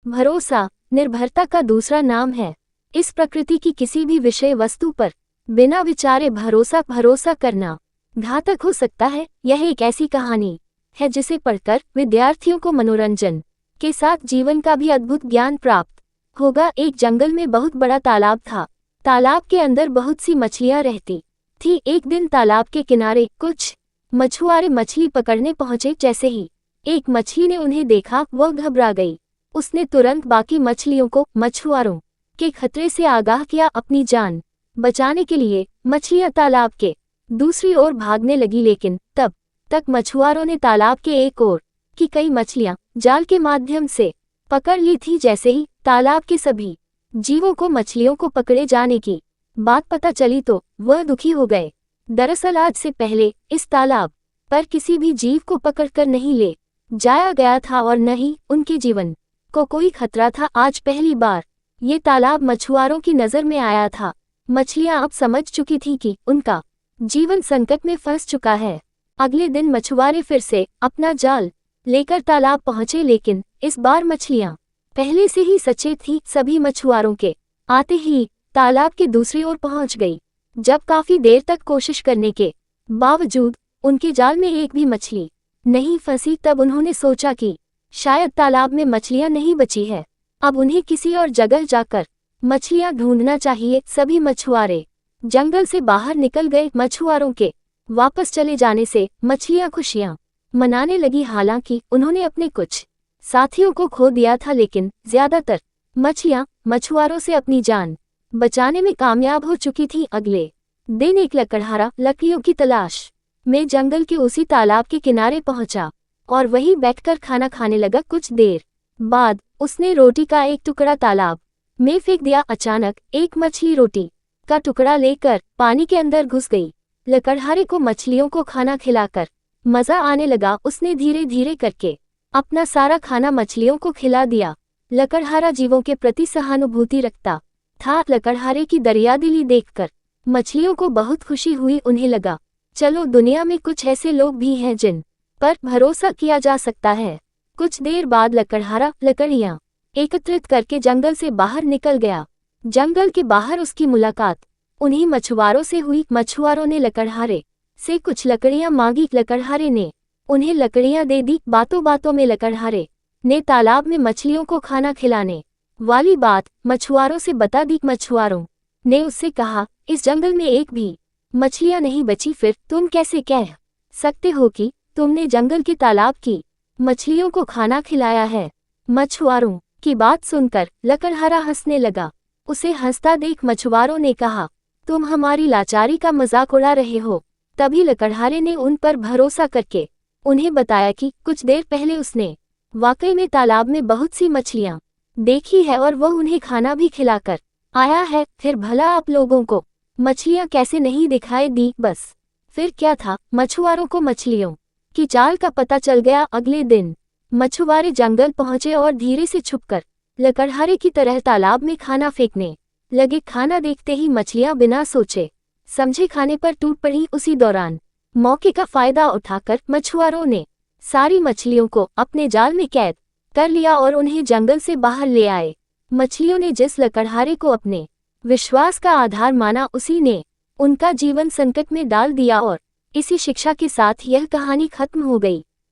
भरोसा निर्भरता का दूसरा नाम है। इस प्रकृति की किसी भी विषय वस्तु पर बिना विचारे भरोसा करना घातक हो सकता है। यह एक ऐसी कहानी है जिसे पढ़कर विद्यार्थियों को मनोरंजन के साथ जीवन का भी अद्भुत ज्ञान प्राप्त होगा। एक जंगल में बहुत बड़ा तालाब था। तालाब के अंदर बहुत सी मछलियां रहती थी। एक दिन तालाब के किनारे कुछ मछुआरे मछली पकड़ने पहुंचे। जैसे ही एक मछली ने उन्हें देखा, वह घबरा गई। उसने तुरंत बाकी मछलियों को मछुआरों के खतरे से आगाह किया। अपनी जान बचाने के लिए मछलियां तालाब के दूसरी ओर भागने लगी, लेकिन तब तक मछुआरों ने तालाब के एक ओर की कई मछलियां जाल के माध्यम से पकड़ ली थी। जैसे ही तालाब के सभी जीवों को मछलियों को पकड़े जाने की बात पता चली तो वह दुखी हो गए। दरअसल आज से पहले इस तालाब पर किसी भी जीव को पकड़कर नहीं ले जाया गया था और न ही उनके जीवन को कोई खतरा था। आज पहली बार ये तालाब मछुआरों की नजर में आया था। मछलियां अब समझ चुकी थी कि उनका जीवन संकट में फंस चुका है। अगले दिन मछुआरे फिर से अपना जाल लेकर तालाब पहुंचे, लेकिन इस बार मछलियां पहले से ही सचेत थी। सभी मछुआरों के आते ही तालाब के दूसरी ओर पहुंच गई। जब काफी देर तक कोशिश करने के बावजूद उनके जाल में एक भी मछली नहीं फंसी, तब उन्होंने सोचा कि शायद तालाब में मछलियां नहीं बची है। अब उन्हें किसी और जगह जाकर मछलियां ढूंढना चाहिए। सभी मछुआरे जंगल से बाहर निकल गए। मछुआरों के वापस चले जाने से मछलियां खुशियां मनाने लगी। हालांकि उन्होंने अपने कुछ साथियों को खो दिया था, लेकिन ज्यादातर मछलियां मछुआरों से अपनी जान बचाने में कामयाब हो चुकी थी। अगले दिन एक लकड़हारा लकड़ियों की तलाश में जंगल के उसी तालाब के किनारे पहुंचा और वहीं बैठकर खाना खाने लगा। कुछ देर बाद उसने रोटी का एक टुकड़ा तालाब में फेंक दिया। अचानक एक मछली रोटी का टुकड़ा लेकर पानी के अंदर घुस गई। लकड़हारे को मछलियों को खाना खिलाकर मजा आने लगा। उसने धीरे धीरे करके अपना सारा खाना मछलियों को खिला दिया। लकड़हारा जीवों के प्रति सहानुभूति रखता था। लकड़हारे की दरियादिली देखकर मछलियों को बहुत खुशी हुई। उन्हें लगा, चलो दुनिया में कुछ ऐसे लोग भी हैं जिन पर भरोसा किया जा सकता है। कुछ देर बाद लकड़हारा लकड़ियां एकत्रित करके जंगल से बाहर निकल गया। जंगल के बाहर उसकी मुलाकात उन्हीं मछुआरों से हुई। मछुआरों ने लकड़हारे से कुछ लकड़ियां मांगी। लकड़हारे ने उन्हें लकड़ियां दे दी। बातों बातों में लकड़हारे ने तालाब में मछलियों को खाना खिलाने वाली बात मछुआरों से बता दी। मछुआरों ने उससे कहा, इस जंगल में एक भी मछलियां नहीं बची, फिर तुम कैसे कह सकते हो कि तुमने जंगल के तालाब की मछलियों को खाना खिलाया है? मछुआरों की बात सुनकर लकड़हारा हंसने लगा। उसे हंसता देख मछुआरों ने कहा, तुम हमारी लाचारी का मजाक उड़ा रहे हो। तभी लकड़हारे ने उन पर भरोसा करके उन्हें बताया कि कुछ देर पहले उसने वाकई में तालाब में बहुत सी मछलियां देखी है और वह उन्हें खाना भी खिलाकर आया है। फिर भला आप लोगों को मछलियां कैसे नहीं दिखाई दी? बस फिर क्या था, मछुआरों को मछलियों की चाल का पता चल गया। अगले दिन मछुआरे जंगल पहुंचे और धीरे से छुपकर लकड़हारे की तरह तालाब में खाना फेंकने लगे। खाना देखते ही मछलियां बिना सोचे समझे खाने पर टूट पड़ी। उसी दौरान मौके का फायदा उठाकर मछुआरों ने सारी मछलियों को अपने जाल में कैद कर लिया और उन्हें जंगल से बाहर ले आए। मछलियों ने जिस लकड़हारे को अपने विश्वास का आधार माना, उसी ने उनका जीवन संकट में डाल दिया और इसी शिक्षा के साथ यह कहानी खत्म हो गई।